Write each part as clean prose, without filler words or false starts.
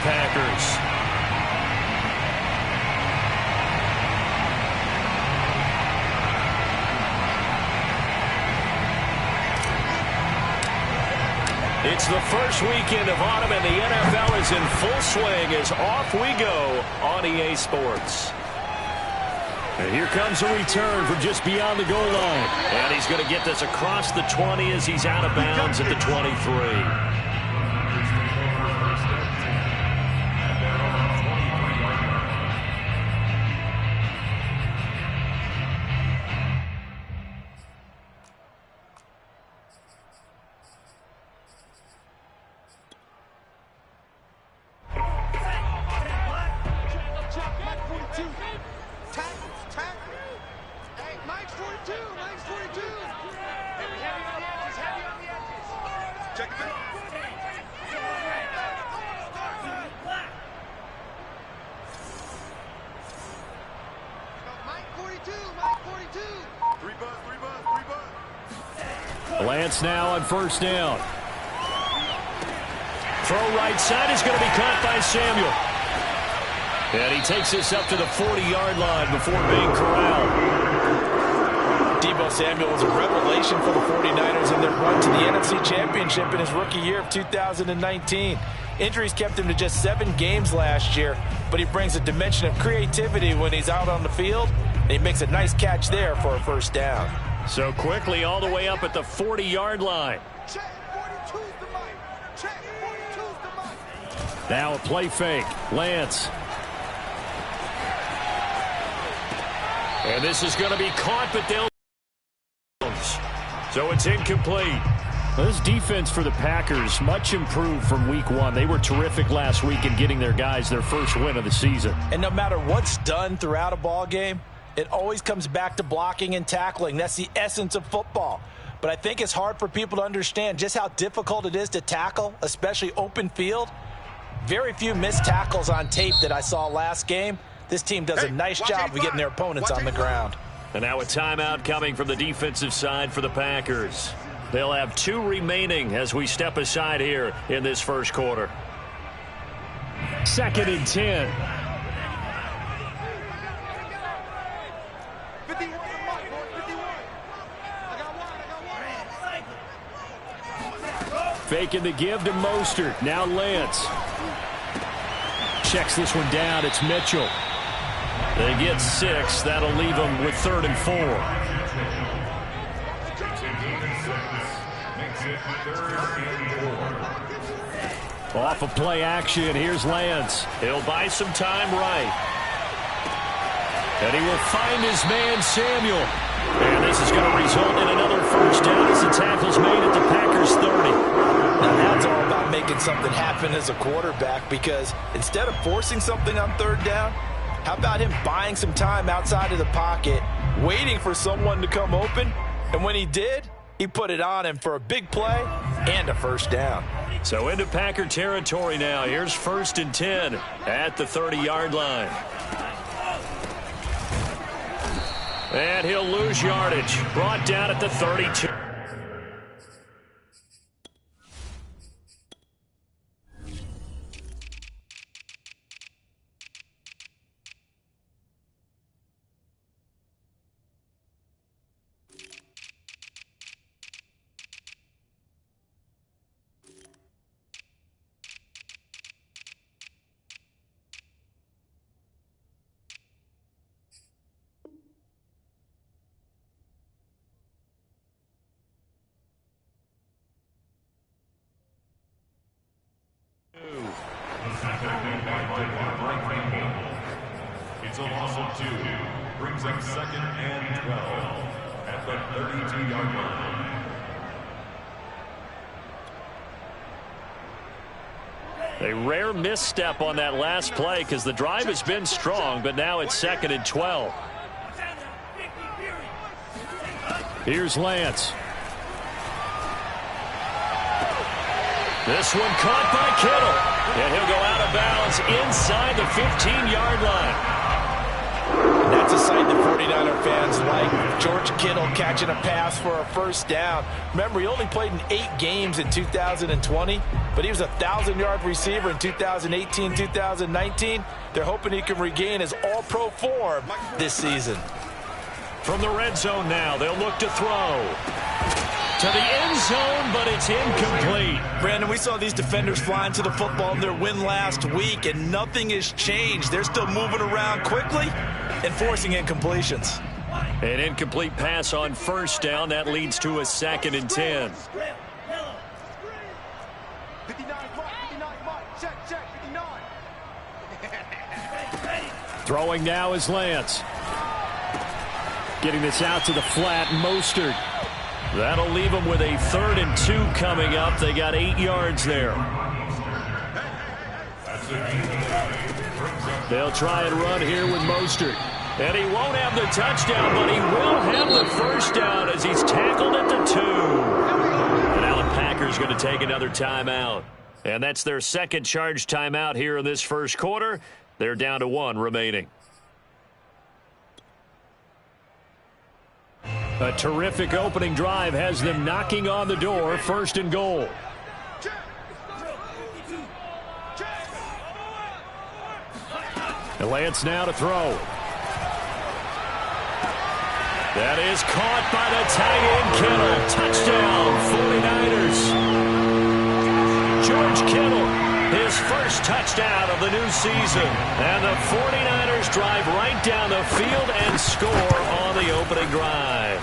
Packers. It's the first weekend of autumn, and the NFL is in full swing as off we go on EA Sports. And here comes a return from just beyond the goal line. And he's going to get this across the 20 as he's out of bounds at the 23. Lance now on first down. Throw right side is going to be caught by Samuel. And he takes this up to the 40-yard line before being corralled. Deebo Samuel was a revelation for the 49ers in their run to the NFC Championship in his rookie year of 2019. Injuries kept him to just 7 games last year, but he brings a dimension of creativity when he's out on the field, and he makes a nice catch there for a first down. So quickly all the way up at the 40-yard line. Now a play fake. Lance. And this is going to be caught, but they'll... So it's incomplete. This defense for the Packers, much improved from week 1. They were terrific last week in getting their guys their first win of the season. And no matter what's done throughout a ball game, it always comes back to blocking and tackling. That's the essence of football. But I think it's hard for people to understand just how difficult it is to tackle, especially open field. Very few missed tackles on tape that I saw last game. This team does a nice job of getting their opponents on the ground. And now a timeout coming from the defensive side for the Packers. They'll have 2 remaining as we step aside here in this first quarter. 2nd and 10. Faking the give to Mostert. Now Lance. Checks this one down. It's Mitchell. They get 6. That'll leave them with 3rd and 4. Off of play action. Here's Lance. He'll buy some time right. And he will find his man Samuel. And this is going to result in another first down as the tackle's made at the Packers 30. Now that's all about making something happen as a quarterback, because instead of forcing something on 3rd down, how about him buying some time outside of the pocket, waiting for someone to come open, and when he did, he put it on him for a big play and a first down. So into Packer territory now. Here's 1st and 10 at the 30-yard line. And he'll lose yardage. Brought down at the 32. It's a loss of 2. Brings up 2nd and 12 at the 32-yard line. A rare misstep on that last play because the drive has been strong, but now it's 2nd and 12. Here's Lance. This one caught by Kittle. And he'll go out of bounds inside the 15-yard line. That's a sight the 49er fans like. George Kittle catching a pass for a first down. Remember, he only played in 8 games in 2020, but he was a 1,000-yard receiver in 2018, 2019. They're hoping he can regain his all-pro form this season. From the red zone now, they'll look to throw. To the end zone, but it's incomplete. Brandon, we saw these defenders flying to the football in their win last week, and nothing has changed. They're still moving around quickly and forcing incompletions. An incomplete pass on first down. That leads to a 2nd and 10. Throwing now is Lance. Getting this out to the flat, Mostert. That'll leave them with a 3rd and 2 coming up. They got 8 yards there. They'll try and run here with Mostert. And he won't have the touchdown, but he will have the first down as he's tackled at the 2. And now the Packers going to take another timeout. And that's their 2nd charge timeout here in this first quarter. They're down to 1 remaining. A terrific opening drive has them knocking on the door. 1st and goal. And Lance now to throw. That is caught by the tight end, Kittle. Touchdown, 49ers. George Kittle, his first touchdown of the new season. And the 49ers drive right down the field and score on the opening drive.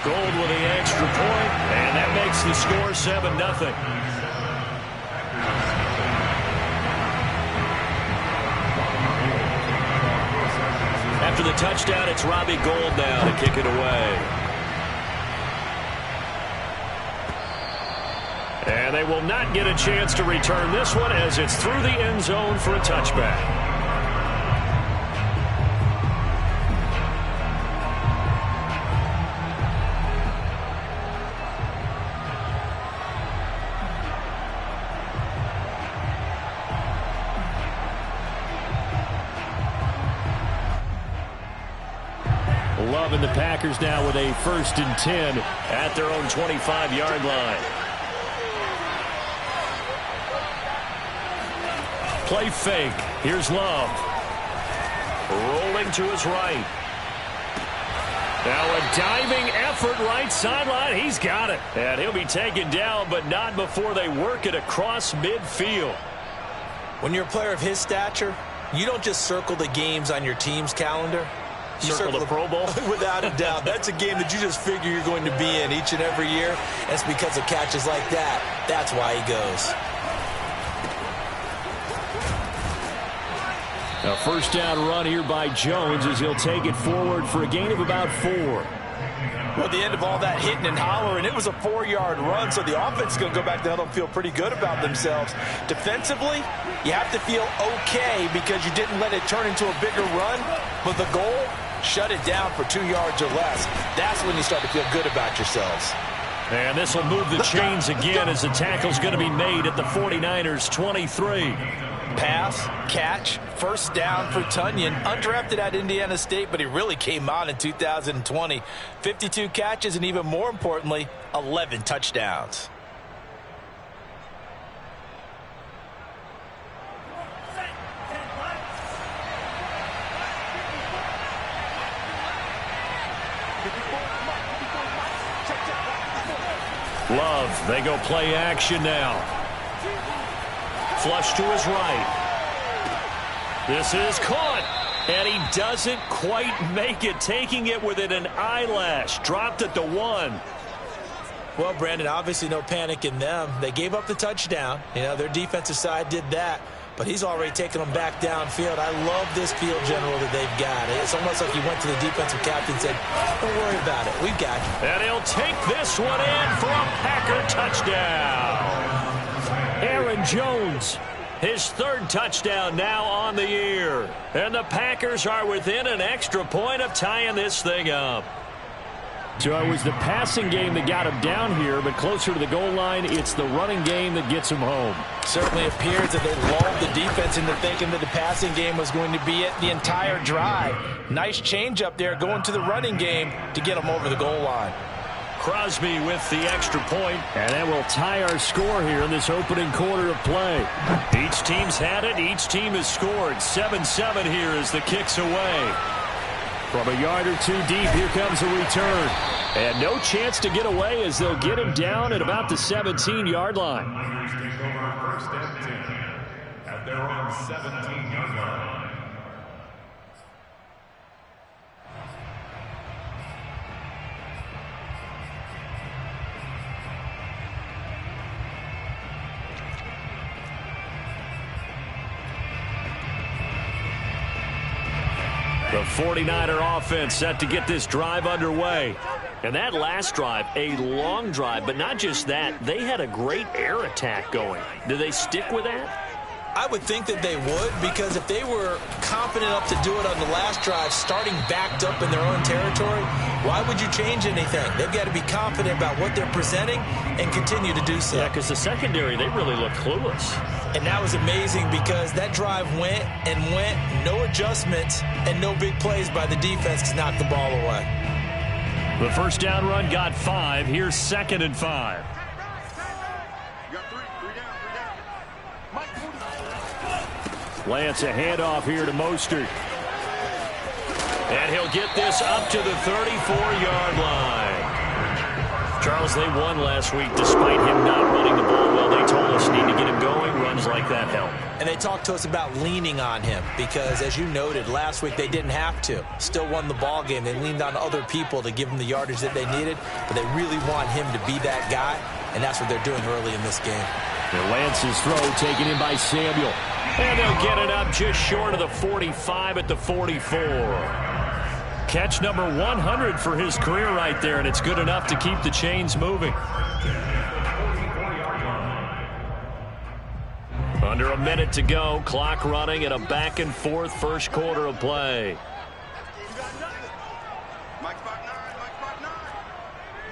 Gold with the extra point, and that makes the score 7-0. After the touchdown, it's Robbie Gould now to kick it away. And they will not get a chance to return this one as it's through the end zone for a touchback. Loving the Packers now with a 1st and 10 at their own 25-yard line. Play fake. Here's Love. Rolling to his right. Now a diving effort right sideline. He's got it. And he'll be taken down, but not before they work it across midfield. When you're a player of his stature, you don't just circle the games on your team's calendar. You circle the Pro Bowl? Without a doubt. That's a game that you just figure you're going to be in each and every year. And it's because of catches like that. That's why he goes. A first down run here by Jones as he'll take it forward for a gain of about 4. Well, at the end of all that hitting and hollering, it was a 4-yard run, so the offense is going to go back down and feel pretty good about themselves. Defensively, you have to feel okay because you didn't let it turn into a bigger run, but the goal, shut it down for 2 yards or less. That's when you start to feel good about yourselves. And this will move the chains again as the tackle's going to be made at the 49ers' 23. Pass, catch, first down for Tonyan. Undrafted at Indiana State, but he really came on in 2020. 52 catches and even more importantly, 11 touchdowns. Love, they go play action now. Flush to his right. This is caught. And he doesn't quite make it, taking it within an eyelash. Dropped at the 1. Well, Brandon, obviously no panic in them. They gave up the touchdown. You know, their defensive side did that. But he's already taken them back downfield. I love this field general that they've got. It's almost like he went to the defensive captain and said, don't worry about it. We've got you. And he'll take this one in for a Packer touchdown. Aaron Jones, his 3rd touchdown now on the year. And the Packers are within an extra point of tying this thing up. So it was the passing game that got him down here, but closer to the goal line, it's the running game that gets him home. Certainly appears that they lulled the defense into thinking that the passing game was going to be it the entire drive. Nice change up there going to the running game to get him over the goal line. Crosby with the extra point, and that will tie our score here in this opening quarter of play. Each team's had it. Each team has scored. 7-7 here as the kick's away. From a yard or two deep, here comes a return. And no chance to get away as they'll get him down at about the 17-yard line. Take over first and 10 at their own 17-yard line. The 49er offense set to get this drive underway. And that last drive, a long drive, but not just that. They had a great air attack going. Do they stick with that? I would think that they would, because if they were confident enough to do it on the last drive, starting backed up in their own territory, why would you change anything? They've got to be confident about what they're presenting and continue to do so. Yeah, because the secondary, they really look clueless. And that was amazing because that drive went and went, no adjustments, and no big plays by the defense to knock the ball away. The first down run got 5. Here's 2nd and 5. Lance a handoff here to Mostert. And he'll get this up to the 34-yard line. Charles, they won last week despite him not running the ball well. They told us need to get him going. Runs like that help. And they talked to us about leaning on him because, as you noted, last week they didn't have to. Still won the ball game. They leaned on other people to give them the yardage that they needed, but they really want him to be that guy, and that's what they're doing early in this game. And Lance's throw taken in by Samuel. And they'll get it up just short of the 45 at the 44. Catch number 100 for his career right there, and it's good enough to keep the chains moving. Under a minute to go, clock running at a back-and-forth first quarter of play.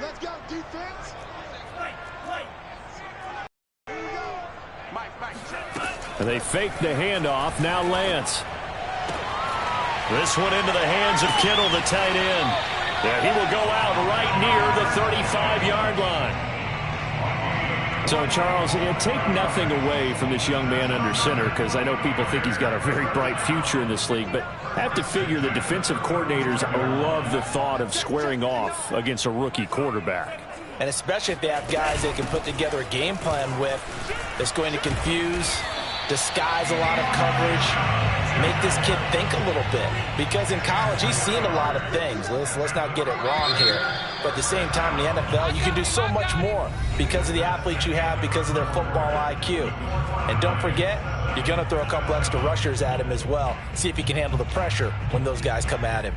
Let's go, defense. And they fake the handoff. Now Lance. This one into the hands of Kittle, the tight end. Yeah, he will go out right near the 35-yard line. So, Charles, take nothing away from this young man under center, because I know people think he's got a very bright future in this league, but I have to figure the defensive coordinators love the thought of squaring off against a rookie quarterback. And especially if they have guys they can put together a game plan with that's going to confuse, disguise a lot of coverage, make this kid think a little bit. Because in college, he's seen a lot of things. Let's not get it wrong here. But at the same time, in the NFL, you can do so much more because of the athletes you have, because of their football IQ. And don't forget, you're going to throw a couple extra rushers at him as well. See if he can handle the pressure when those guys come at him.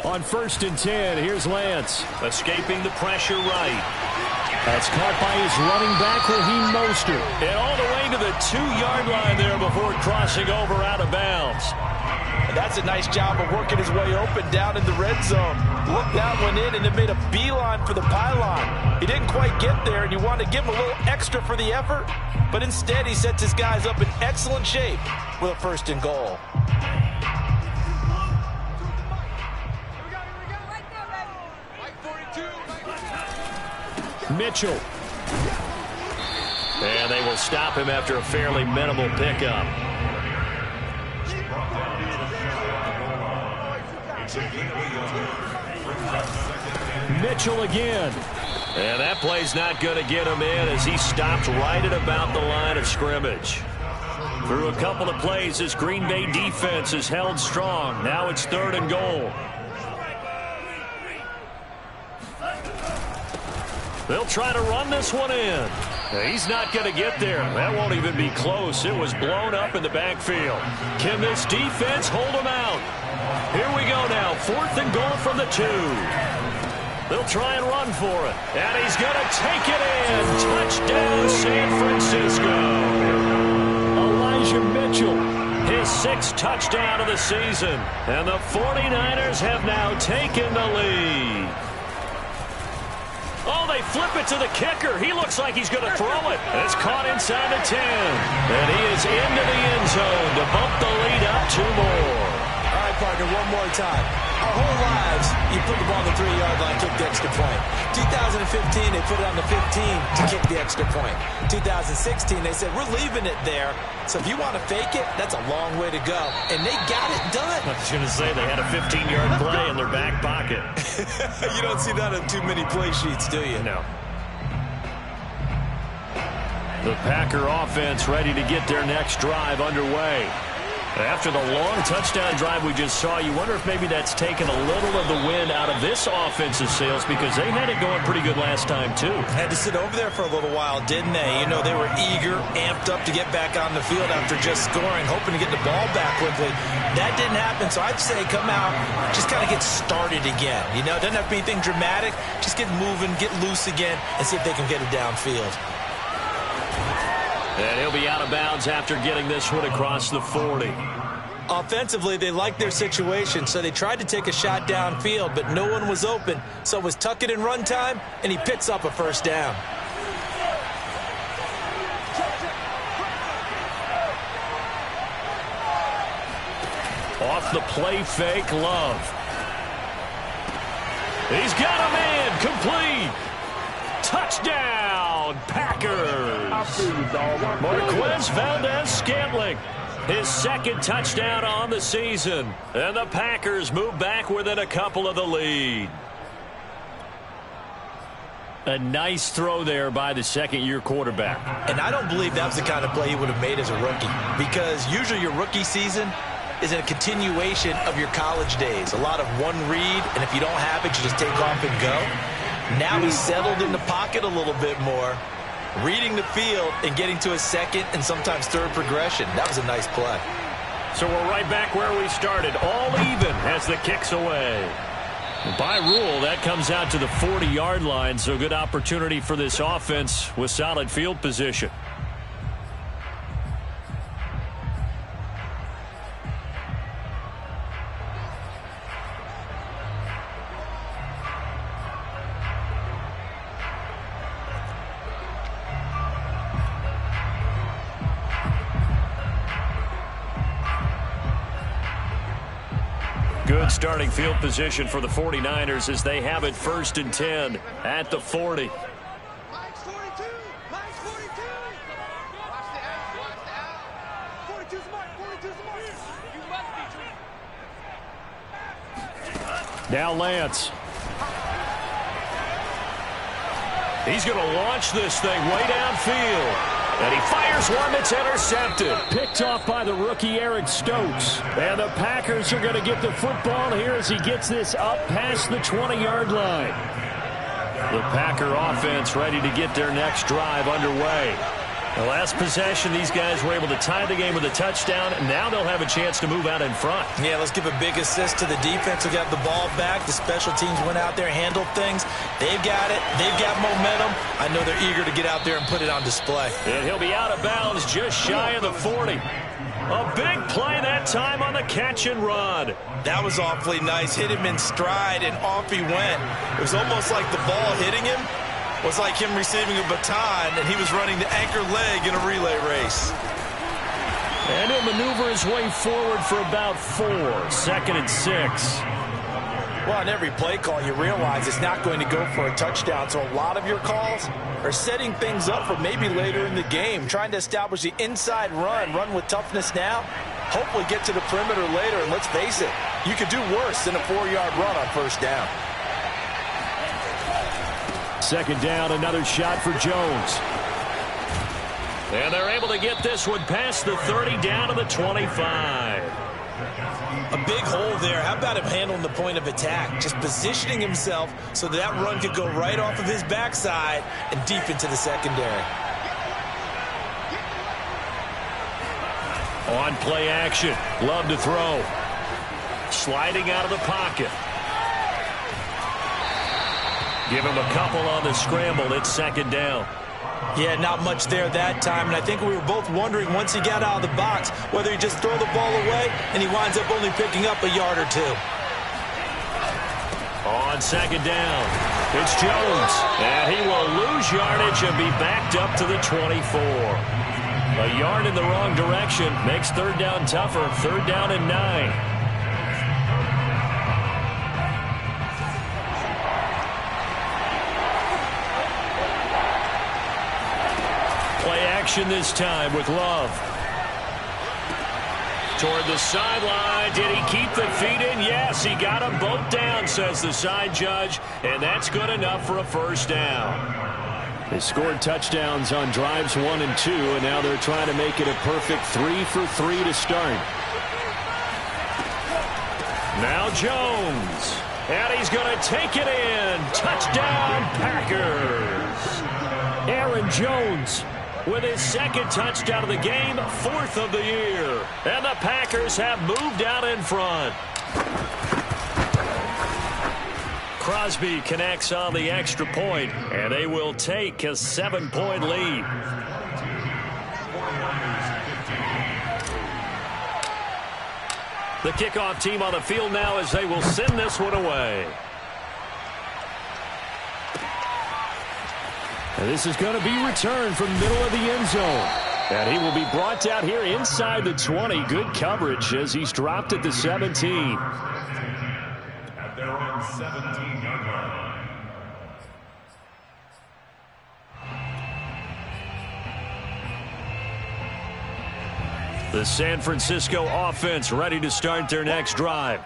On 1st and 10, here's Lance. Escaping the pressure right. That's caught by his running back, Raheem Mostert. And all the way to the 2-yard line there before crossing over out of bounds. And that's a nice job of working his way open down in the red zone. Looked that one in and then made a beeline for the pylon. He didn't quite get there, and you want to give him a little extra for the effort. But instead, he sets his guys up in excellent shape with a 1st and goal. Mitchell. And they will stop him after a fairly minimal pickup. Mitchell again. And that play's not going to get him in as he stopped right at about the line of scrimmage. Through a couple of plays, this Green Bay defense is held strong. Now it's 3rd and goal. They'll try to run this one in. He's not going to get there. That won't even be close. It was blown up in the backfield. Can this defense hold him out? Here we go now. 4th and goal from the 2. They'll try and run for it. And he's going to take it in. Touchdown, San Francisco. Elijah Mitchell, his 6th touchdown of the season. And the 49ers have now taken the lead. Oh, they flip it to the kicker. He looks like he's going to throw it. It's caught inside the 10. And he is into the end zone to bump the lead up 2 more. All right, partner, one more time. Our whole lives, you put the ball on the 3-yard line, kick the extra point. 2015, they put it on the 15 to kick the extra point. 2016, they said, we're leaving it there. So if you want to fake it, that's a long way to go. And they got it done. I was going to say they had a 15-yard play in their back pocket. You don't see that in too many play sheets, do you? No. The Packer offense ready to get their next drive underway. After the long touchdown drive we just saw, you wonder if maybe that's taken a little of the wind out of this offensive sails, because they had it going pretty good last time, too. Had to sit over there for a little while, didn't they? You know, they were eager, amped up to get back on the field after just scoring, hoping to get the ball back quickly. That didn't happen, so I'd say come out, just kind of get started again. You know, it doesn't have to be anything dramatic. Just get moving, get loose again, and see if they can get it downfield. And he'll be out of bounds after getting this one across the 40. Offensively, they liked their situation, so they tried to take a shot downfield, but no one was open. So it was tuck it and run time, and he picks up a 1st down. Off the play fake, Love. He's got a man, complete. Touchdown, Packers. Marquez Valdez-Scantling, his 2nd touchdown on the season. And the Packers move back within a couple of the lead. A nice throw there by the 2nd-year quarterback. And I don't believe that was the kind of play he would have made as a rookie, because usually your rookie season is a continuation of your college days. A lot of one read, and if you don't have it, you just take off and go. Now he's settled in the pocket a little bit more, reading the field and getting to a 2nd and sometimes 3rd progression. That was a nice play. So we're right back where we started, all even as the kick's away. By rule, that comes out to the 40-yard line, so good opportunity for this offense with solid field position. Good starting field position for the 49ers as they have it 1st and 10 at the 40. Mike's 42. Mike's 42. Watch the out. Watch the out. 42's the mark. 42's the mark. You must be. Now Lance. He's going to launch this thing way downfield. And he fires one that's intercepted. Picked off by the rookie Eric Stokes. And the Packers are going to get the football here as he gets this up past the 20-yard line. The Packer offense ready to get their next drive underway. The last possession, these guys were able to tie the game with a touchdown, and now they'll have a chance to move out in front. Yeah, let's give a big assist to the defense who got the ball back. The special teams went out there, handled things. They've got it. They've got momentum. I know they're eager to get out there and put it on display. And he'll be out of bounds just shy of the 40. A big play that time on the catch and run. That was awfully nice. Hit him in stride, and off he went. It was almost like the ball hitting him was like him receiving a baton, and he was running the anchor leg in a relay race. And he'll maneuver his way forward for about 4. 2nd and 6. Well, on every play call, you realize it's not going to go for a touchdown, so a lot of your calls are setting things up for maybe later in the game, trying to establish the inside run with toughness now, hopefully get to the perimeter later, and let's face it, you could do worse than a 4-yard run on 1st down. 2nd down, another shot for Jones. And they're able to get this one past the 30 down to the 25. A big hole there. How about him handling the point of attack? Just positioning himself so that run could go right off of his backside and deep into the secondary. On play action. Love to throw. sliding out of the pocket. Give him a couple on the scramble. It's second down. Yeah, not much there that time, and I think we were both wondering once he got out of the box whether he just throw the ball away and he winds up only picking up a yard or two. On second down, it's Jones, and he will lose yardage and be backed up to the 24. A yard in the wrong direction makes third down tougher. Third down and 9. Play action this time with Love. Toward the sideline. Did he keep the feet in? Yes, he got them both down, says the side judge, and that's good enough for a first down. They scored touchdowns on drives 1 and 2, and now they're trying to make it a perfect 3 for 3 to start. Now Jones, and he's going to take it in. Touchdown, Packers. Aaron Jones with his second touchdown of the game, 4th of the year. And the Packers have moved out in front. Crosby connects on the extra point, and they will take a 7-point lead. The kickoff team on the field now as they will send this one away. And this is going to be returned from the middle of the end zone. And he will be brought down here inside the 20. Good coverage as he's dropped at the 17. At their own 17-yard line. The San Francisco offense ready to start their next drive.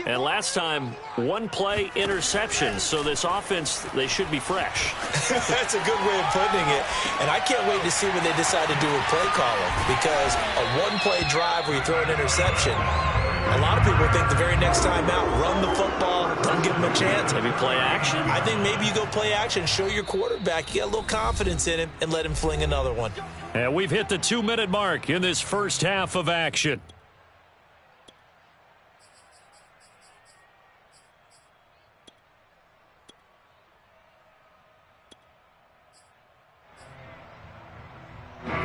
And last time, 1 play interception. So this offense, they should be fresh. That's a good way of putting it. And I can't wait to see when they decide to do a play caller. Because a 1-play drive where you throw an interception, a lot of people think the very next time out, run the football, don't give him a chance. Maybe play action? I think maybe you go play action, show your quarterback, you got a little confidence in him, and let him fling another one. And we've hit the 2-minute mark in this first half of action.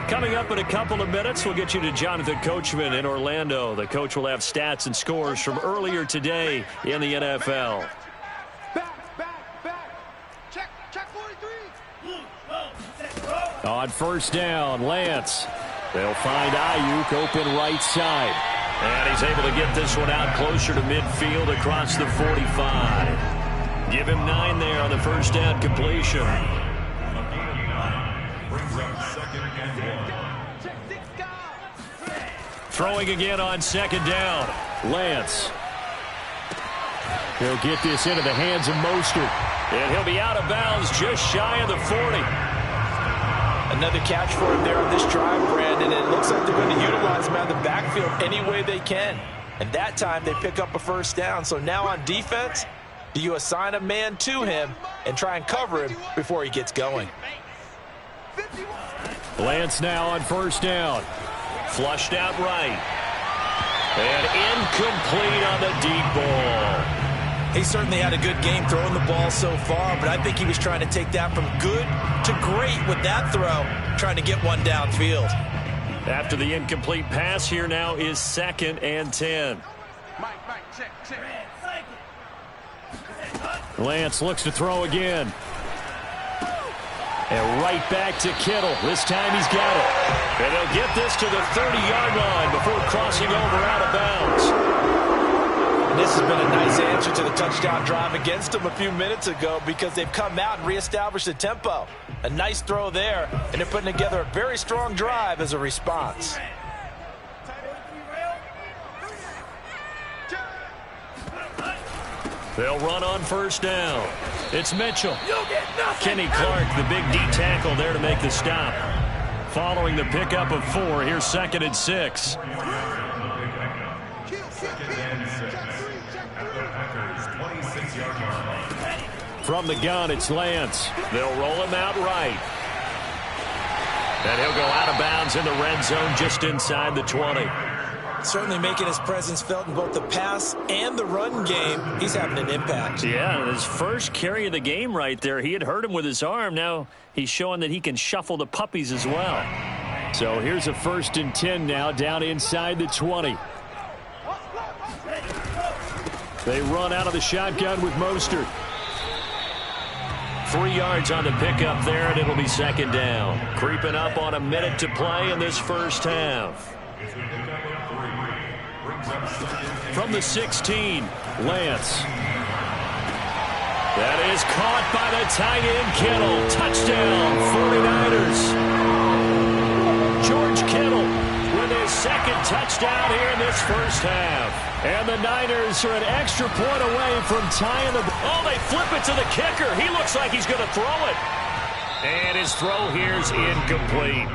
Coming up in a couple of minutes, we'll get you to Jonathan Coachman in Orlando. The coach will have stats and scores from earlier today in the NFL. Back. Check 43. On first down, Lance. They'll find Ayuk open right side. And he's able to get this one out closer to midfield across the 45. Give him 9 there on the first down completion. Throwing again on second down. Lance. He'll get this into the hands of Mostert. And he'll be out of bounds just shy of the 40. Another catch for him there on this drive, Brandon. And it looks like they're going to utilize him out of the backfield any way they can. And that time they pick up a first down. So now on defense, do you assign a man to him and try and cover him before he gets going? Lance now on first down. Flushed out right. And incomplete on the deep ball. He certainly had a good game throwing the ball so far, but I think he was trying to take that from good to great with that throw, trying to get one downfield. After the incomplete pass, here now is 2nd and 10. Mike, check. Lance looks to throw again. And right back to Kittle. This time he's got it. And they'll get this to the 30-yard line before crossing over out of bounds. And this has been a nice answer to the touchdown drive against them a few minutes ago because they've come out and reestablished the tempo. A nice throw there, and they're putting together a very strong drive as a response. They'll run on first down. It's Mitchell. Kenny Clark, the big D tackle there to make the stop. Following the pickup of 4, here's 2nd and 6. From the gun, it's Lance. They'll roll him out right. And he'll go out of bounds in the red zone just inside the 20. Certainly making his presence felt in both the pass and the run game. He's having an impact. Yeah, his first carry of the game right there. He had hurt him with his arm. Now he's showing that he can shuffle the puppies as well. So here's a 1st and 10 now, down inside the 20. They run out of the shotgun with Mostert. 3 yards on the pickup there, and it'll be 2nd down. Creeping up on a minute to play in this first half. From the 16, Lance. That is caught by the tight end, Kittle. Touchdown, 49ers. George Kittle with his 2nd touchdown here in this first half. And the Niners are an extra point away from tying the... Oh, they flip it to the kicker. He looks like he's going to throw it. And his throw here is incomplete.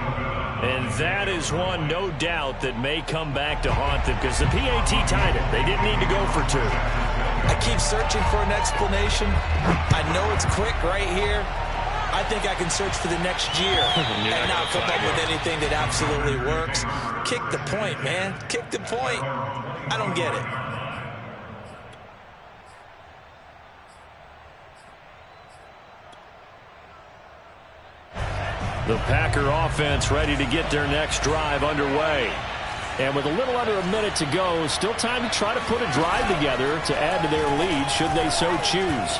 And that is one, no doubt, that may come back to haunt them because the PAT tied it. They didn't need to go for 2. I keep searching for an explanation. I know it's quick right here. I think I can search for the next year and not come up with anything that absolutely works. Kick the point, man. Kick the point. I don't get it. The Packer offense ready to get their next drive underway. And with a little under a minute to go, still time to try to put a drive together to add to their lead should they so choose.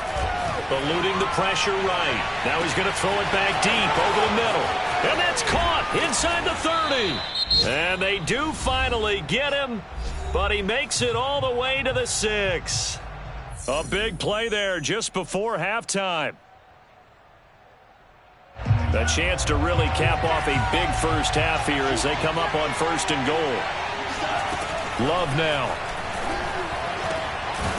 Eluding the pressure right. Now he's going to throw it back deep over the middle. And that's caught inside the 30. And they do finally get him, but he makes it all the way to the 6. A big play there just before halftime. A chance to really cap off a big first half here as they come up on 1st and goal. Love now.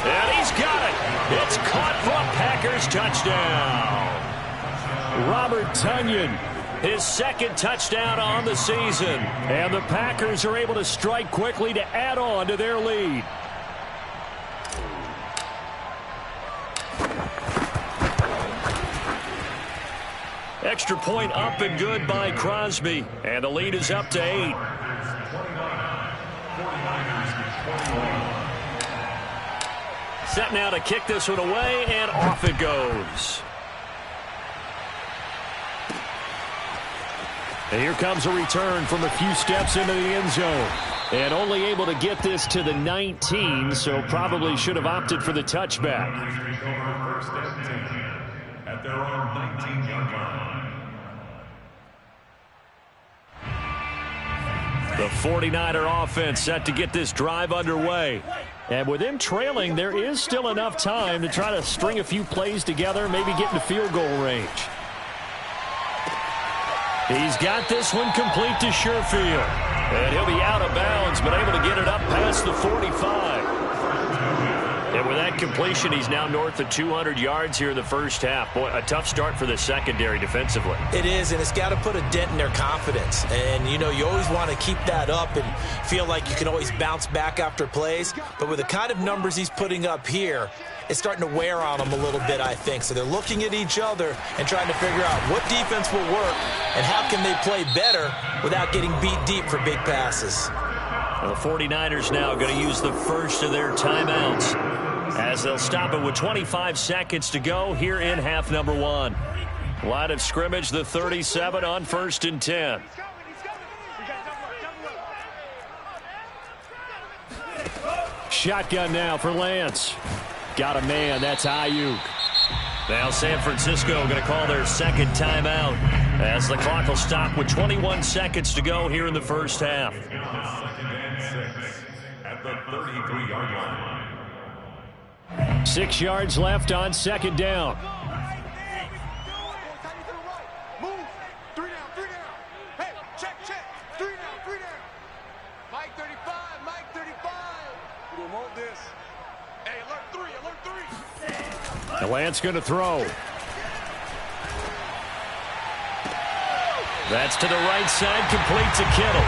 And he's got it. It's caught for a Packers touchdown. Robert Tonyan, his 2nd touchdown on the season. And the Packers are able to strike quickly to add on to their lead. Extra point up and good by Crosby. And the lead is up to 8. Set now to kick this one away, and off it goes. And here comes a return from a few steps into the end zone. And only able to get this to the 19, so probably should have opted for the touchback. At their own 19-yard line. The 49er offense set to get this drive underway. And with them trailing, there is still enough time to try to string a few plays together, maybe get into field goal range. He's got this one complete to Sherfield. And he'll be out of bounds, but able to get it up past the 45. And with that completion, he's now north of 200 yards here in the first half. Boy, a tough start for the secondary defensively. It is, and it's got to put a dent in their confidence. And, you know, you always want to keep that up and feel like you can always bounce back after plays. But with the kind of numbers he's putting up here, it's starting to wear on them a little bit, I think. So they're looking at each other and trying to figure out what defense will work and how can they play better without getting beat deep for big passes. Well, the 49ers now going to use the first of their timeouts as they'll stop it with 25 seconds to go here in half number 1. Line of scrimmage, the 37 on 1st and 10. Shotgun now for Lance. Got a man, that's Ayuk. Now San Francisco going to call their 2nd timeout as the clock will stop with 21 seconds to go here in the first half. 2nd and 6 at the 33-yard line. 6 yards left on 2nd down. Move. 3 down, 3 down. Hey, check. 3 down, 3 down. Mike 35, Mike 35. We don't want this. Hey, alert 3. And Lance going to throw. That's to the right side, complete to Kittle.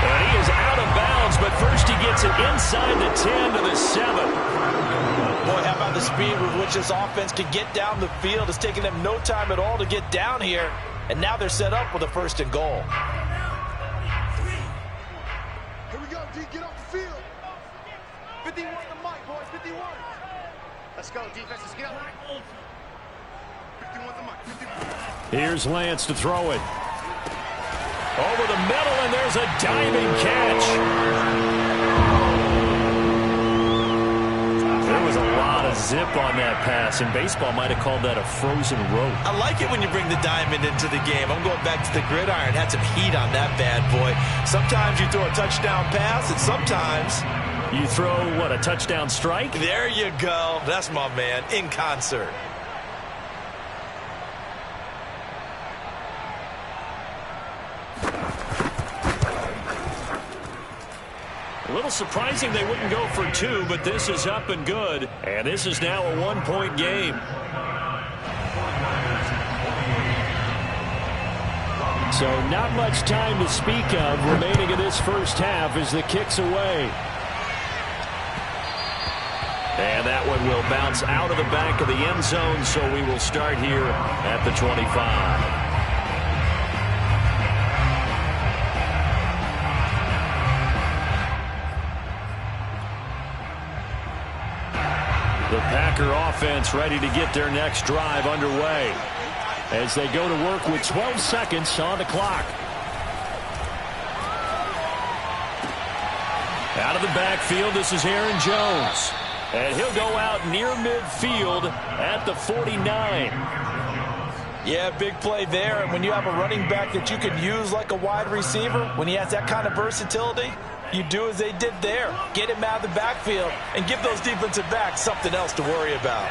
And he is out of bounds, but first he gets it inside the 10 to the 7. Boy, how about the speed with which this offense can get down the field? It's taking them no time at all to get down here. And now they're set up with a 1st and goal. Here we go. D, get off the field. 51 the mic, boys, 51. Let's go, defense, let's get up. 51 the mic, 51. Here's Lance to throw it. Over the middle, and there's a diving catch. There was a lot of zip on that pass, and baseball might have called that a frozen rope. I like it when you bring the diamond into the game. I'm going back to the gridiron. Had some heat on that bad boy. Sometimes you throw a touchdown pass, and sometimes you throw, what, a touchdown strike? There you go. That's my man, in concert. A little surprising they wouldn't go for two, but this is up and good. And this is now a one-point game. So not much time to speak of remaining in this first half as the kick's away. And that one will bounce out of the back of the end zone, so we will start here at the 25. The Packer offense ready to get their next drive underway as they go to work with 12 seconds on the clock. Out of the backfield, this is Aaron Jones. And he'll go out near midfield at the 49. Yeah, big play there. And when you have a running back that you can use like a wide receiver, when he has that kind of versatility, you do as they did there. Get him out of the backfield and give those defensive backs something else to worry about.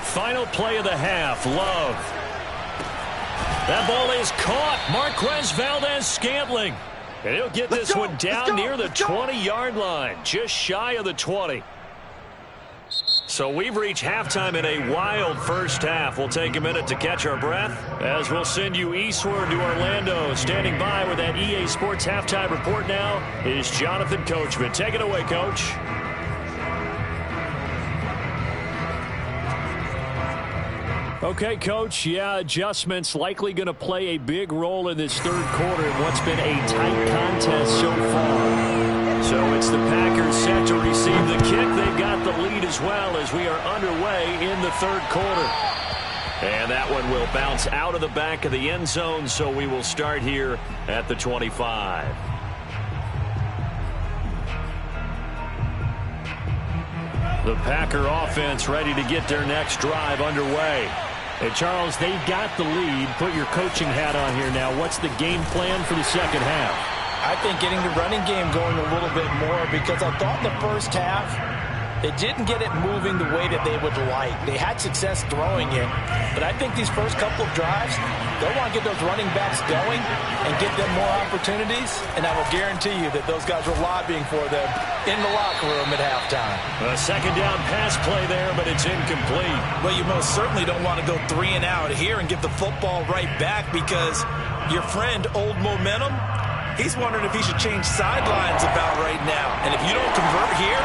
Final play of the half, Love. That ball is caught. Marquez Valdes-Scantling. And he'll get this one down near the 20-yard line, just shy of the 20. So we've reached halftime in a wild first half. We'll take a minute to catch our breath as we'll send you eastward to Orlando. Standing by with that EA Sports halftime report now is Jonathan Coachman. Take it away, Coach. Okay, Coach, yeah, adjustments likely going to play a big role in this third quarter in what's been a tight contest so far. So it's the Packers set to receive the kick. They've got the lead as well as we are underway in the third quarter. And that one will bounce out of the back of the end zone, so we will start here at the 25. The Packer offense ready to get their next drive underway. And, Charles, they've got the lead. Put your coaching hat on here now. What's the game plan for the second half? I think getting the running game going a little bit more, because I thought in the first half they didn't get it moving the way that they would like. They had success throwing it, but I think these first couple of drives, they'll want to get those running backs going and get them more opportunities, and I will guarantee you that those guys were lobbying for them in the locker room at halftime. A second down pass play there, but it's incomplete. Well, you most certainly don't want to go 3 and out here and give the football right back, because your friend, Old Momentum, he's wondering if he should change sidelines about right now. And if you don't convert here,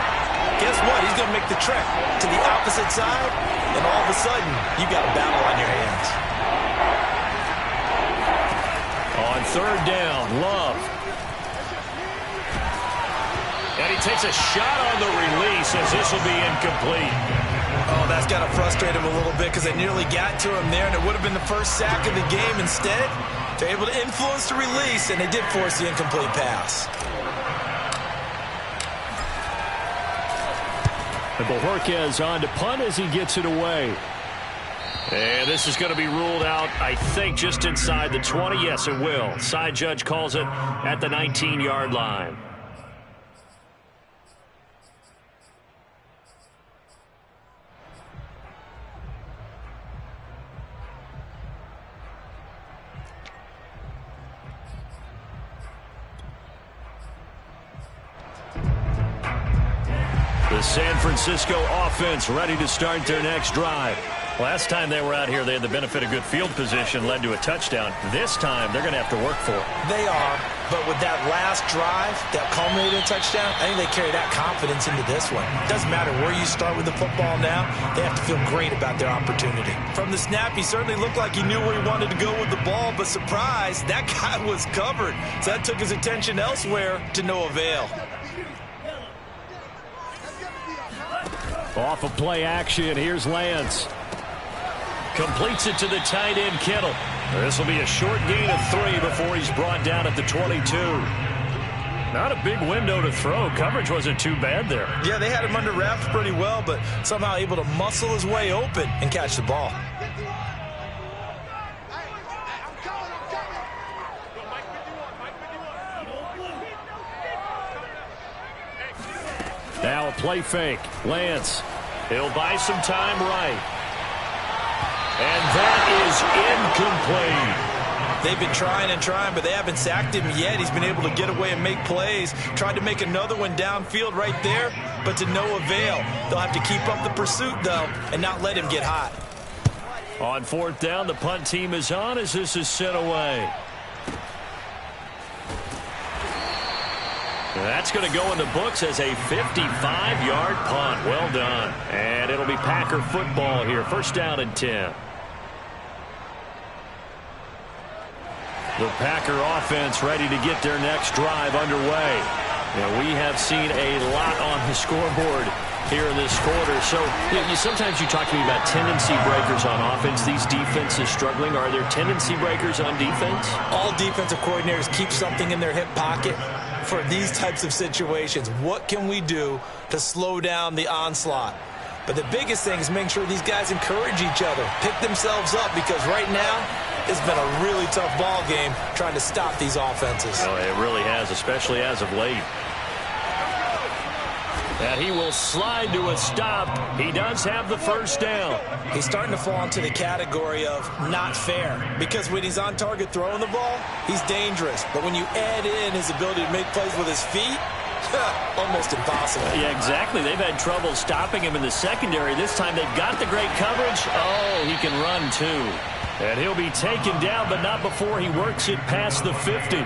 guess what? He's going to make the trek to the opposite side, and all of a sudden, you got a battle on your hands. On third down, Love. And he takes a shot on the release as this will be incomplete. Oh, that's got to frustrate him a little bit, because they nearly got to him there, and it would have been the first sack of the game. Instead, they're able to influence the release, and they did force the incomplete pass. And Bojorquez on to punt as he gets it away. And this is going to be ruled out, I think, just inside the 20. Yes, it will. Side judge calls it at the 19-yard line. The San Francisco offense ready to start their next drive. Last time they were out here, they had the benefit of good field position, led to a touchdown. This time, they're going to have to work for it. They are, but with that last drive that culminated in a touchdown, I think they carry that confidence into this one. It doesn't matter where you start with the football now. They have to feel great about their opportunity. From the snap, he certainly looked like he knew where he wanted to go with the ball, but surprise, that guy was covered. So that took his attention elsewhere to no avail. Off of play action, here's Lance. Completes it to the tight end, Kittle. This will be a short gain of 3 before he's brought down at the 22. Not a big window to throw. Coverage wasn't too bad there. Yeah, they had him under wraps pretty well, but somehow able to muscle his way open and catch the ball. Now a play fake. Lance. He'll buy some time right. And that is incomplete. They've been trying and trying, but they haven't sacked him yet. He's been able to get away and make plays. Tried to make another one downfield right there, but to no avail. They'll have to keep up the pursuit, though, and not let him get hot. On 4th down, the punt team is on as this is sent away. That's going to go in the books as a 55-yard punt. Well done. And it'll be Packer football here. 1st down and 10. The Packer offense ready to get their next drive underway. We have seen a lot on the scoreboard here in this quarter. So sometimes you talk to me about tendency breakers on offense. These defenses struggling. Are there tendency breakers on defense? All defensive coordinators keep something in their hip pocket for these types of situations. What can we do to slow down the onslaught? But the biggest thing is making sure these guys encourage each other, pick themselves up, because right now it's been a really tough ball game trying to stop these offenses. Oh, it really has, especially as of late. And he will slide to a stop. He does have the 1st down. He's starting to fall into the category of not fair, because when he's on target throwing the ball, he's dangerous. But when you add in his ability to make plays with his feet, almost impossible. Yeah, exactly. They've had trouble stopping him in the secondary. This time they've got the great coverage. Oh, he can run too. And he'll be taken down, but not before he works it past the 50.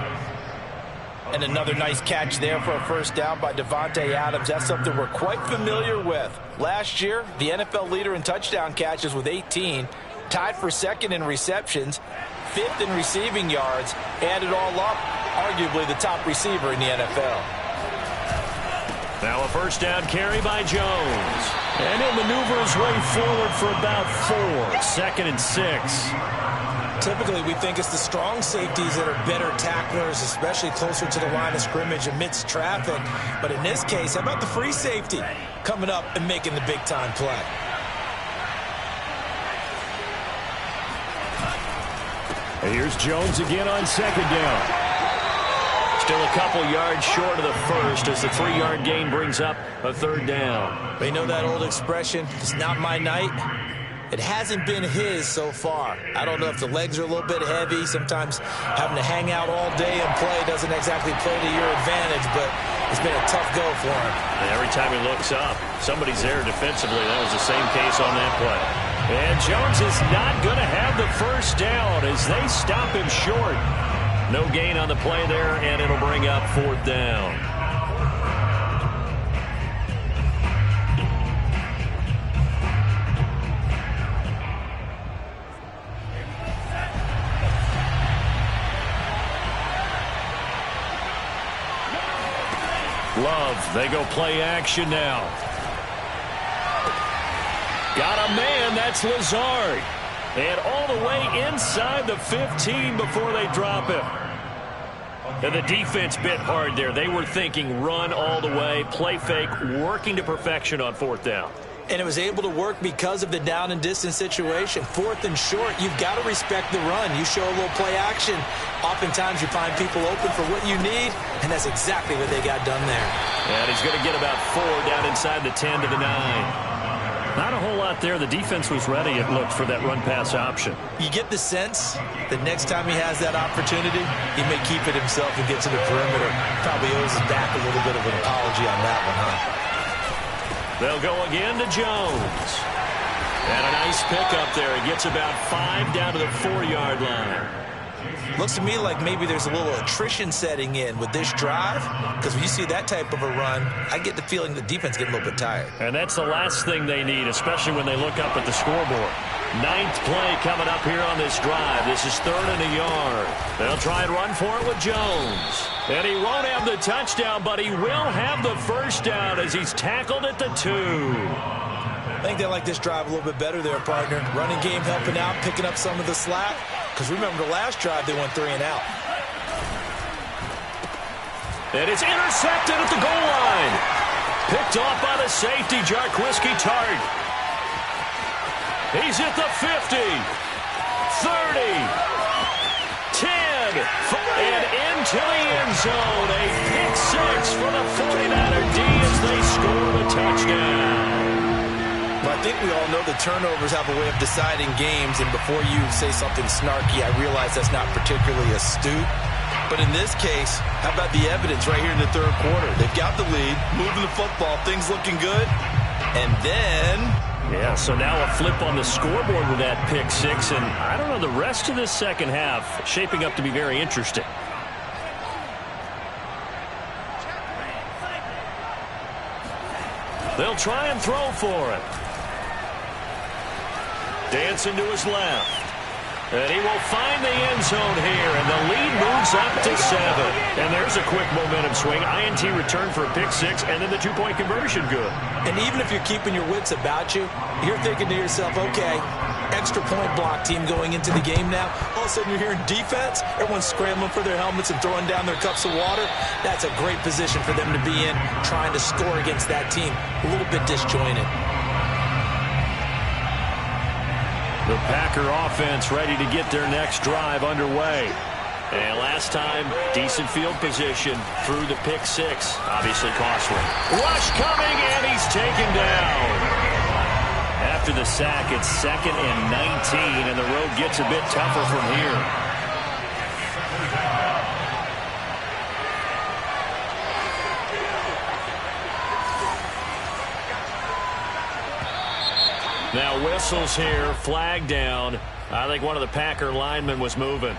And another nice catch there for a 1st down by Davante Adams. That's something we're quite familiar with. Last year, the NFL leader in touchdown catches with 18, tied for 2nd in receptions, 5th in receiving yards, add it all up, arguably the top receiver in the NFL. Now a 1st down carry by Jones. And he'll maneuver his way forward for about 4. 2nd and 6. Typically, we think it's the strong safeties that are better tacklers, especially closer to the line of scrimmage amidst traffic. But in this case, how about the free safety coming up and making the big-time play? Here's Jones again on 2nd down. Still a couple yards short of the 1st as the 3-yard gain brings up a 3rd down. They know that old expression, it's not my night. It hasn't been his so far. I don't know if the legs are a little bit heavy. Sometimes having to hang out all day and play doesn't exactly play to your advantage, but it's been a tough go for him. And every time he looks up, somebody's there defensively. That was the same case on that play. And Jones is not going to have the 1st down as they stop him short. No gain on the play there, and it'll bring up 4th down. Love, they go play action now. Got a man, that's Lazard. And all the way inside the 15 before they drop him. And the defense bit hard there. They were thinking run all the way, play fake, working to perfection on 4th down. And it was able to work because of the down and distance situation. 4th and short, you've got to respect the run. You show a little play action. Oftentimes you find people open for what you need, and that's exactly what they got done there. And he's going to get about 4 down inside the 10 to the 9. Not a whole lot there. The defense was ready, it looked, for that run-pass option. You get the sense that next time he has that opportunity, he may keep it himself and get to the perimeter. Probably owes his back a little bit of an apology on that one, huh? They'll go again to Jones. And a nice pickup there. He gets about 5 down to the 4-yard line. Looks to me like maybe there's a little attrition setting in with this drive, because when you see that type of a run, I get the feeling the defense getting a little bit tired. And that's the last thing they need, especially when they look up at the scoreboard. 9th play coming up here on this drive. This is 3rd and a yard. They'll try and run for it with Jones. And he won't have the touchdown, but he will have the first down as he's tackled at the 2. I think they like this drive a little bit better there, partner. Running game helping out, picking up some of the slack. Because remember the last drive, they went 3 and out. And it's intercepted at the goal line. Picked off by the safety, Jarquiski Tartt. He's at the 50, 30, 10, and into the end zone. A pick 6 for the 49er D as they score the touchdown. Well, I think we all know the turnovers have a way of deciding games, and before you say something snarky, I realize that's not particularly astute. But in this case, how about the evidence right here in the 3rd quarter? They've got the lead, moving the football, things looking good, and then... Yeah, so now a flip on the scoreboard with that pick 6, and I don't know, the rest of this second half shaping up to be very interesting. They'll try and throw for it. Dancing to his left. And he will find the end zone here, and the lead moves up to 7. And there's a quick momentum swing. INT return for a pick 6, and then the 2-point conversion good. And even if you're keeping your wits about you, you're thinking to yourself, okay, extra point block team going into the game now. All of a sudden you're hearing defense. Everyone's scrambling for their helmets and throwing down their cups of water. That's a great position for them to be in, trying to score against that team. A little bit disjointed. The Packer offense ready to get their next drive underway. And last time, decent field position through the pick 6. Obviously costly. Rush coming, and he's taken down. After the sack, it's 2nd and 19, and the road gets a bit tougher from here. Now whistles here, flag down. I think one of the Packer linemen was moving.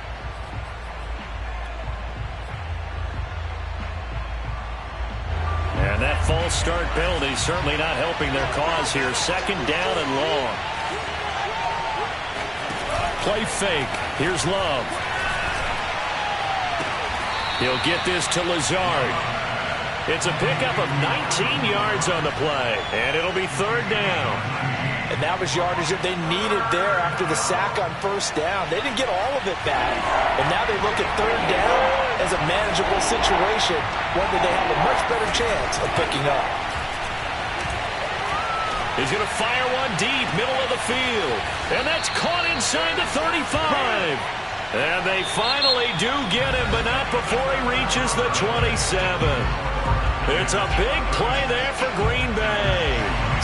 And that false start penalty certainly not helping their cause here. 2nd down and long. Play fake. Here's Love. He'll get this to Lazard. It's a pickup of 19 yards on the play, and it'll be 3rd down. And that was yardage that they needed there after the sack on 1st down. They didn't get all of it back. And now they look at 3rd down as a manageable situation, one that they have a much better chance of picking up. He's going to fire one deep, middle of the field. And that's caught inside the 35. And they finally do get him, but not before he reaches the 27. It's a big play there for Green Bay.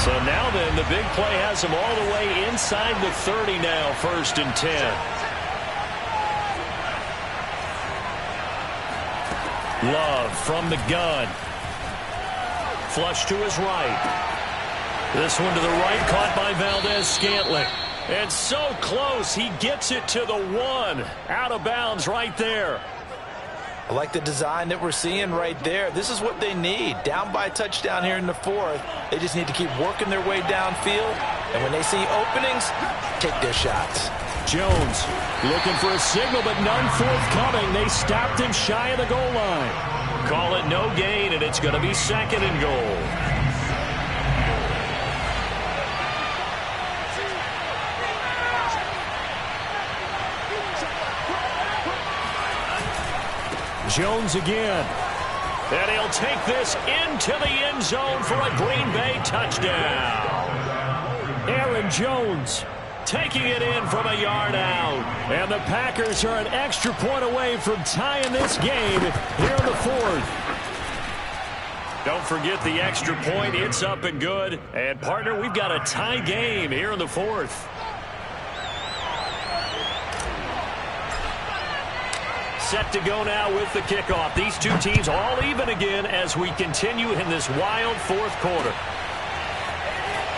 So now then, the big play has him all the way inside the 30 now, 1st and 10. Love from the gun. Flush to his right. This one to the right, caught by Valdez-Scantling. And so close, he gets it to the 1. Out of bounds right there. I like the design that we're seeing right there. This is what they need. Down by a touchdown here in the 4th. They just need to keep working their way downfield. And when they see openings, take their shots. Jones looking for a signal, but none forthcoming. They stopped him shy of the goal line. Call it no gain, and it's going to be 2nd and goal. Jones again. And he'll take this into the end zone for a Green Bay touchdown. Aaron Jones taking it in from a yard out. And the Packers are an extra point away from tying this game here in the 4th. Don't forget the extra point. It's up and good. And, partner, we've got a tie game here in the 4th. Set to go now with the kickoff. These two teams all even again as we continue in this wild 4th quarter.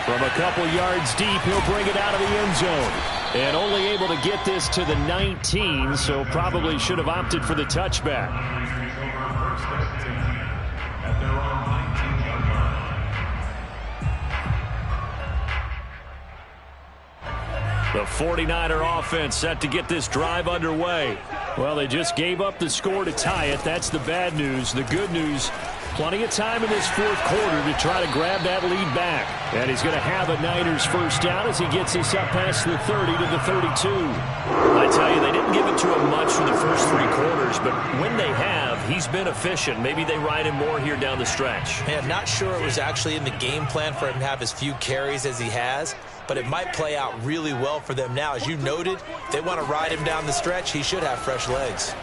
From a couple yards deep, he'll bring it out of the end zone. And only able to get this to the 19, so probably should have opted for the touchback. The 49er offense set to get this drive underway. Well, they just gave up the score to tie it. That's the bad news. The good news, plenty of time in this fourth quarter to try to grab that lead back. And he's going to have a Niners first down as he gets this up past the 30 to the 32. I tell you, they didn't give it to him much for the first three quarters, but when they have, he's been efficient. Maybe they ride him more here down the stretch. Man, not sure it was actually in the game plan for him to have as few carries as he has, but it might play out really well for them now. As you noted, if they want to ride him down the stretch, he should have fresh legs.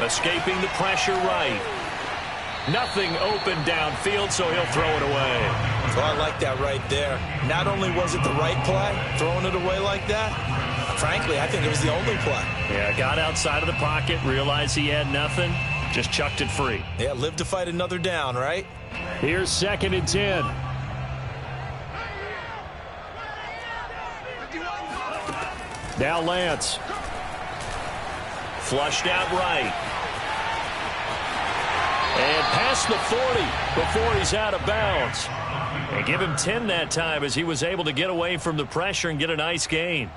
Escaping the pressure right. Nothing open downfield, so he'll throw it away. So I like that right there. Not only was it the right play, throwing it away like that, frankly, I think it was the only play. Yeah, got outside of the pocket, realized he had nothing, just chucked it free. Yeah, live to fight another down, right? Here's 2nd and 10. Now Lance. Flushed out right. And past the 40 before he's out of bounds. And give him 10 that time as he was able to get away from the pressure and get a nice gain.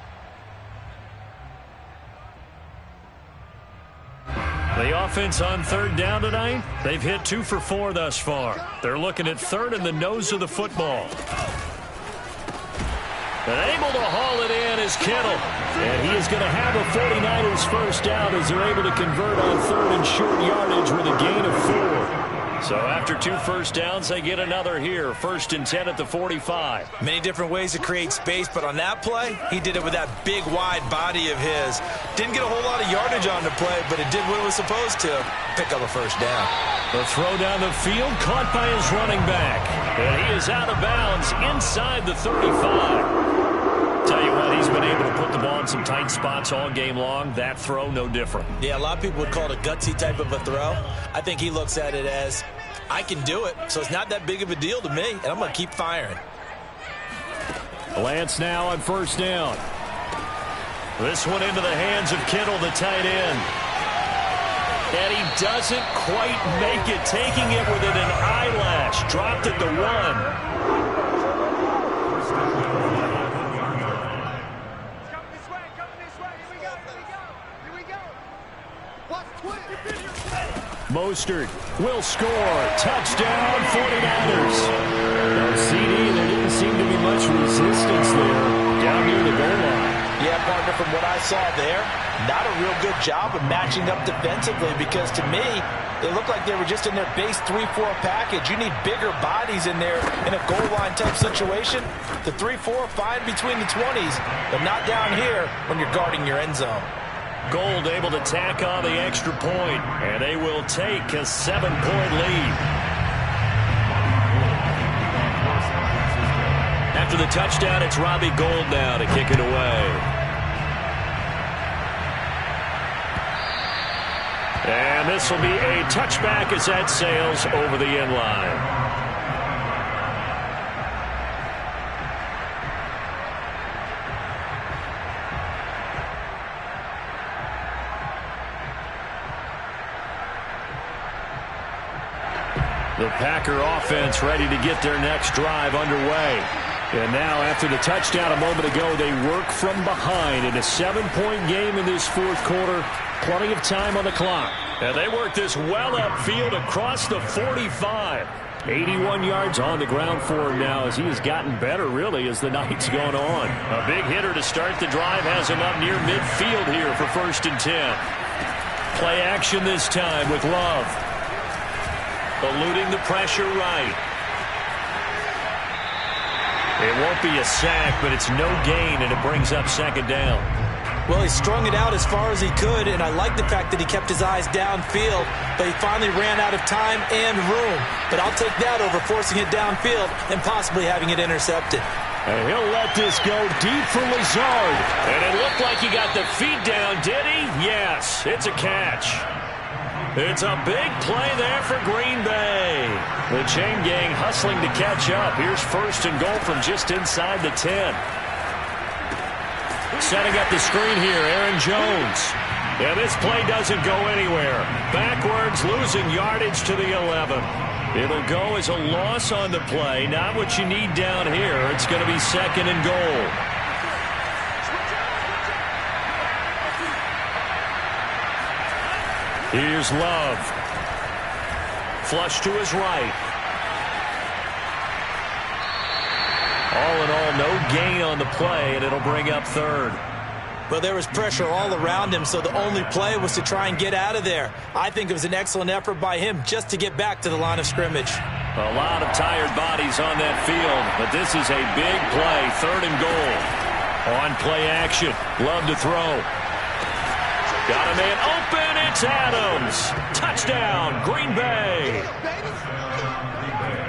The offense on 3rd down tonight, they've hit 2 for 4 thus far. They're looking at 3rd and the nose of the football. And able to haul it in is Kittle. And he is going to have a 49ers first down as they're able to convert on 3rd and short yardage with a gain of 4. So after 2 first downs, they get another here. 1st and 10 at the 45. Many different ways to create space, but on that play, he did it with that big, wide body of his. Didn't get a whole lot of yardage on the play, but it did what it was supposed to. Pick up a first down. The throw down the field, caught by his running back. And he is out of bounds inside the 35. Tell you what, he's been able to put the ball in some tight spots all game long. That throw, no different. Yeah, a lot of people would call it a gutsy type of a throw. I think he looks at it as, I can do it, so it's not that big of a deal to me, and I'm going to keep firing. Lance now on 1st down. This one into the hands of Kittle, the tight end. And he doesn't quite make it, taking it within an eyelash. Dropped at the 1. Mostert will score. Touchdown, 49ers. No CD, there didn't seem to be much resistance there down near the goal line. Yeah, partner, from what I saw there, not a real good job of matching up defensively because to me, they looked like they were just in their base 3-4 package. You need bigger bodies in there in a goal line type situation. The 3-4 fine between the 20s, but not down here when you're guarding your end zone. Gold able to tack on the extra point, and they will take a 7-point lead. After the touchdown, it's Robbie Gould now to kick it away. And this will be a touchback as that sails over the end line. The Packer offense ready to get their next drive underway. And now after the touchdown a moment ago, they work from behind in a 7-point game in this fourth quarter. Plenty of time on the clock. And they work this well upfield across the 45. 81 yards on the ground for him now as he has gotten better really as the night's gone on. A big hitter to start the drive has him up near midfield here for 1st and 10. Play action this time with Love. Eluding the pressure right. It won't be a sack, but it's no gain, and it brings up 2nd down. Well, he strung it out as far as he could, and I like the fact that he kept his eyes downfield, but he finally ran out of time and room. But I'll take that over forcing it downfield and possibly having it intercepted. And he'll let this go deep for Lazard. And it looked like he got the feet down, did he? Yes, it's a catch. It's a big play there for Green Bay. The chain gang hustling to catch up. Here's first and goal from just inside the 10. Setting up the screen here, Aaron Jones. And this play doesn't go anywhere. Backwards, losing yardage to the 11. It'll go as a loss on the play. Not what you need down here. It's going to be second and goal. Here's Love. Flush to his right. All in all, no gain on the play, and it'll bring up third. Well, there was pressure all around him, so the only play was to try and get out of there. I think it was an excellent effort by him just to get back to the line of scrimmage. A lot of tired bodies on that field, but this is a big play, third and goal. On play action, Love to throw. Got a man open, it's Adams. Touchdown, Green Bay.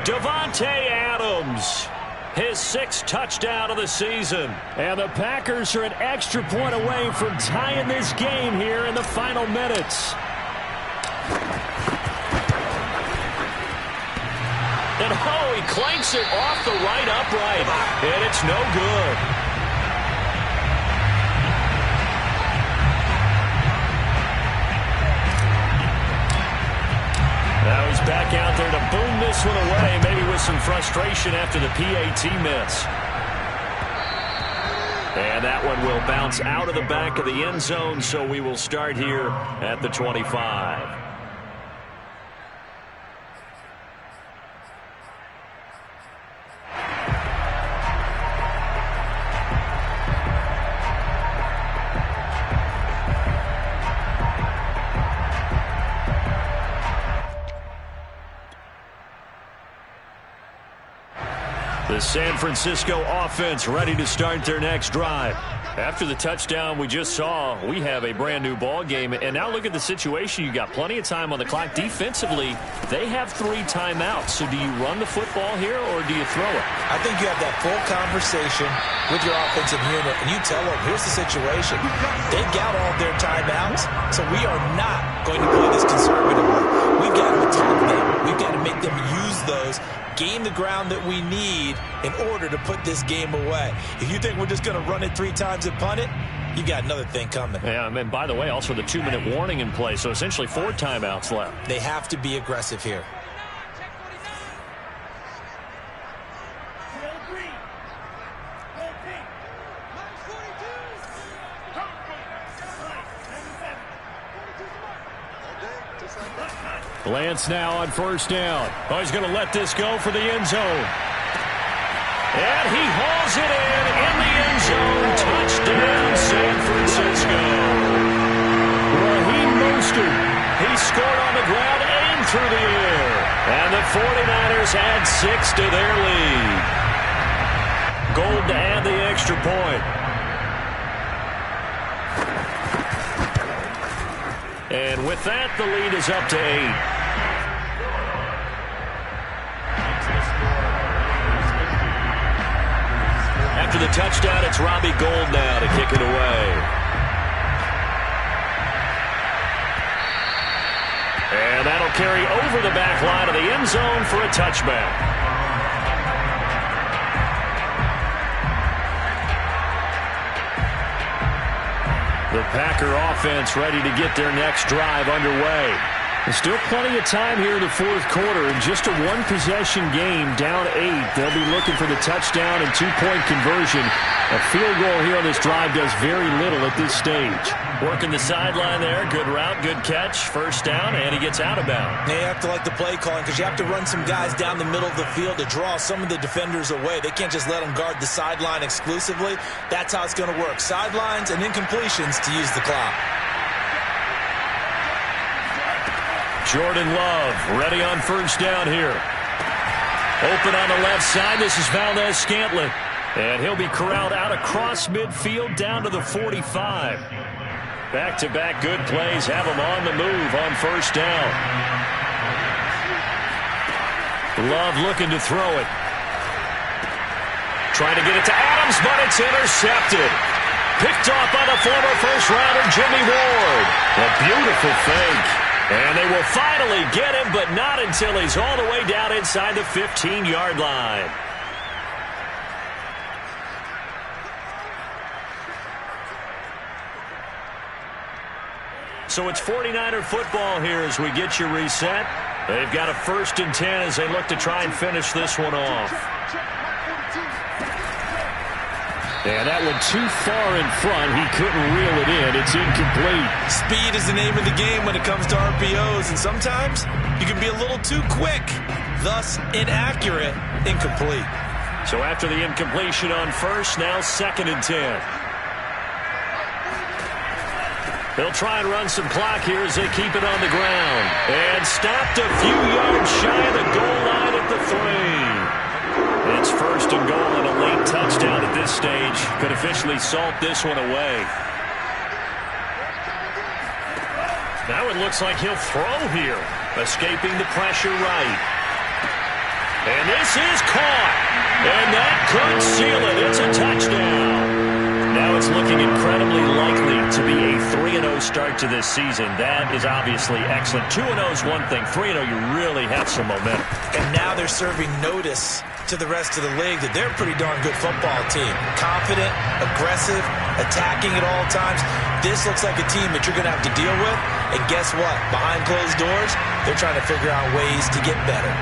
Davante Adams. His 6th touchdown of the season. And the Packers are an extra point away from tying this game here in the final minutes. And oh, he clanks it off the right upright. And it's no good. Now he's back out there to boom this one away, maybe with some frustration after the PAT miss. And that one will bounce out of the back of the end zone, so we will start here at the 25. The San Francisco offense ready to start their next drive. After the touchdown we just saw, we have a brand new ball game. And now look at the situation. You got plenty of time on the clock. Defensively, they have 3 timeouts. So do you run the football here or do you throw it? I think you have that full conversation with your offensive unit, and you tell them, here's the situation. They've got all their timeouts, so we are not going to play this conservatively. We've got to attack them. We've got to make them use those, gain the ground that we need in order to put this game away. If you think we're just going to run it 3 times and punt it, you got another thing coming. Yeah, and by the way, also the 2-minute warning in play, so essentially 4 timeouts left. They have to be aggressive here. Lance now on first down. Oh, he's going to let this go for the end zone. And he hauls it in the end zone. Touchdown, San Francisco. Raheem Mostert. He scored on the ground, aimed through the air. And the 49ers add 6 to their lead. Gold to add the extra point. And with that, the lead is up to 8. After the touchdown, it's Robbie Gould now to kick it away. And that'll carry over the back line of the end zone for a touchback. The Packer offense ready to get their next drive underway. There's still plenty of time here in the 4th quarter. In just a 1-possession game, down 8. They'll be looking for the touchdown and 2-point conversion. A field goal here on this drive does very little at this stage. Working the sideline there. Good route, good catch. First down, and he gets out of bounds. You have to like the play calling because you have to run some guys down the middle of the field to draw some of the defenders away. They can't just let them guard the sideline exclusively. That's how it's going to work. Sidelines and incompletions to use the clock. Jordan Love ready on first down here. Open on the left side. This is Valdez-Scantling. And he'll be corralled out across midfield down to the 45. Back-to-back good plays have him on the move on first down. Love looking to throw it. Trying to get it to Adams, but it's intercepted. Picked off by the former first-rounder Jimmy Ward. A beautiful fake. And they will finally get him, but not until he's all the way down inside the 15-yard line. So it's 49er football here as we get you reset. They've got a 1st and 10 as they look to try and finish this one off. And that one too far in front. He couldn't reel it in. It's incomplete. Speed is the name of the game when it comes to RPOs, and sometimes you can be a little too quick, thus inaccurate, incomplete. So after the incompletion on 1st, now 2nd and 10. They'll try and run some clock here as they keep it on the ground. And stopped a few yards shy of the goal line at the 3. It's 1st and goal and a late touchdown at this stage. Could officially salt this one away. Now it looks like he'll throw here. Escaping the pressure right. And this is caught. And that could seal it. It's a touchdown. Now it's looking incredibly likely to be a 3-0 start to this season. That is obviously excellent. 2-0 is one thing. 3-0, you really have some momentum. And now they're serving notice to the rest of the league that they're a pretty darn good football team. Confident, aggressive, attacking at all times. This looks like a team that you're going to have to deal with. And guess what? Behind closed doors, they're trying to figure out ways to get better.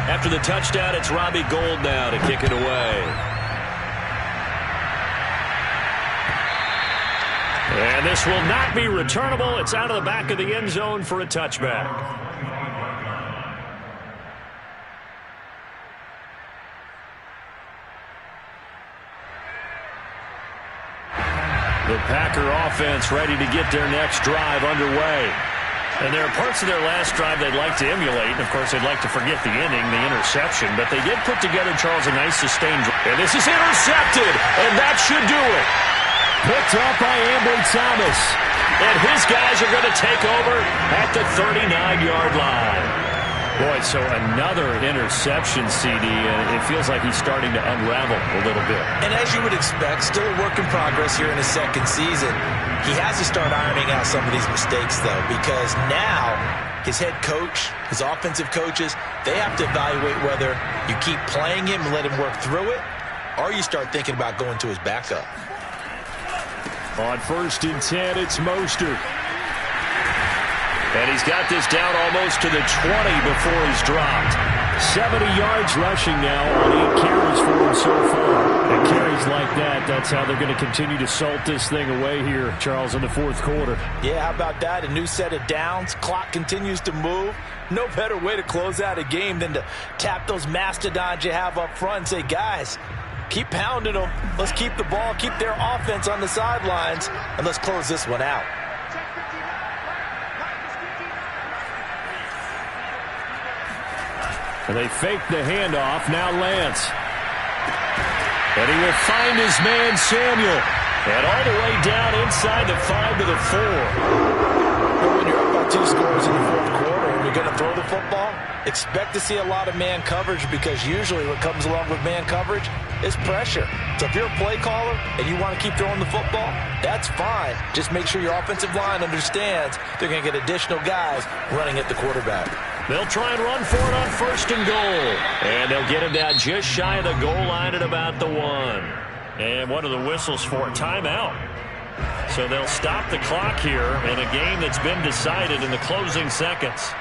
After the touchdown, it's Robbie Gould now to kick it away. And this will not be returnable. It's out of the back of the end zone for a touchback. The Packer offense ready to get their next drive underway. And there are parts of their last drive they'd like to emulate. And, of course, they'd like to forget the inning, the interception. But they did put together, Charles, a nice sustained drive. And this is intercepted. And that should do it. Picked up by Ambry Thomas. And his guys are going to take over at the 39-yard line. Boy, so another interception, CD, and it feels like he's starting to unravel a little bit. And as you would expect, still a work in progress here in his 2nd season. He has to start ironing out some of these mistakes, though, because now his head coach, his offensive coaches, they have to evaluate whether you keep playing him and let him work through it, or you start thinking about going to his backup. On 1st and 10, it's Mostert. And he's got this down almost to the 20 before he's dropped. 70 yards rushing now on 8 carries for him so far. And carries like that, that's how they're going to continue to salt this thing away here, Charles, in the 4th quarter. Yeah, how about that? A new set of downs. Clock continues to move. No better way to close out a game than to tap those mastodons you have up front and say, guys, keep pounding them. Let's keep the ball, keep their offense on the sidelines, and let's close this one out. And they fake the handoff. Now Lance. And he will find his man Samuel. And all the way down inside the 5 to the 4. Well, when you're up by 2 scores in the 4th quarter and you're going to throw the football, expect to see a lot of man coverage, because usually what comes along with man coverage is pressure. So if you're a play caller and you want to keep throwing the football, that's fine. Just make sure your offensive line understands they're going to get additional guys running at the quarterback. They'll try and run for it on 1st and goal. And they'll get him down just shy of the goal line at about the 1. And what are the whistles for? Timeout. So they'll stop the clock here in a game that's been decided in the closing seconds.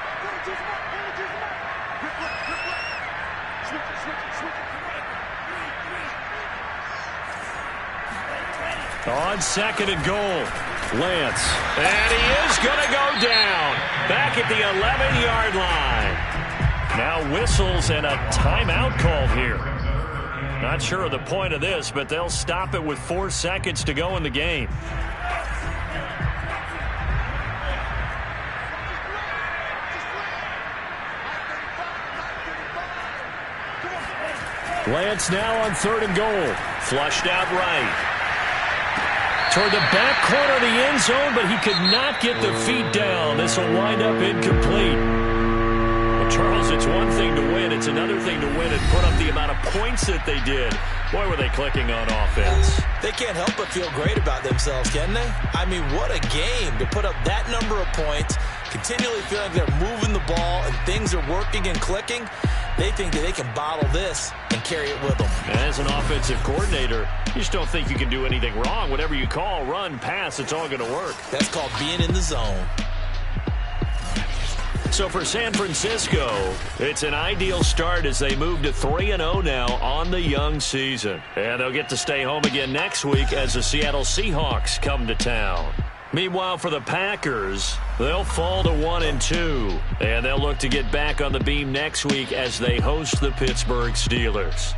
On 2nd and goal, Lance. And he is going to go down back at the 11-yard line. Now whistles and a timeout called here. Not sure of the point of this, but they'll stop it with 4 seconds to go in the game. Lance now on 3rd and goal. Flushed out right. Toward the back corner of the end zone, but he could not get the feet down. This will wind up incomplete. Charles, it's one thing to win. It's another thing to win and put up the amount of points that they did. Boy, were they clicking on offense. They can't help but feel great about themselves, can they? I mean, what a game to put up that number of points, continually feeling they're moving the ball and things are working and clicking. They think that they can bottle this and carry it with them. As an offensive coordinator, you just don't think you can do anything wrong. Whatever you call, run, pass, it's all going to work. That's called being in the zone. So for San Francisco, it's an ideal start as they move to 3-0 now on the young season. And they'll get to stay home again next week as the Seattle Seahawks come to town. Meanwhile, for the Packers, they'll fall to 1-2. And they'll look to get back on the beam next week as they host the Pittsburgh Steelers.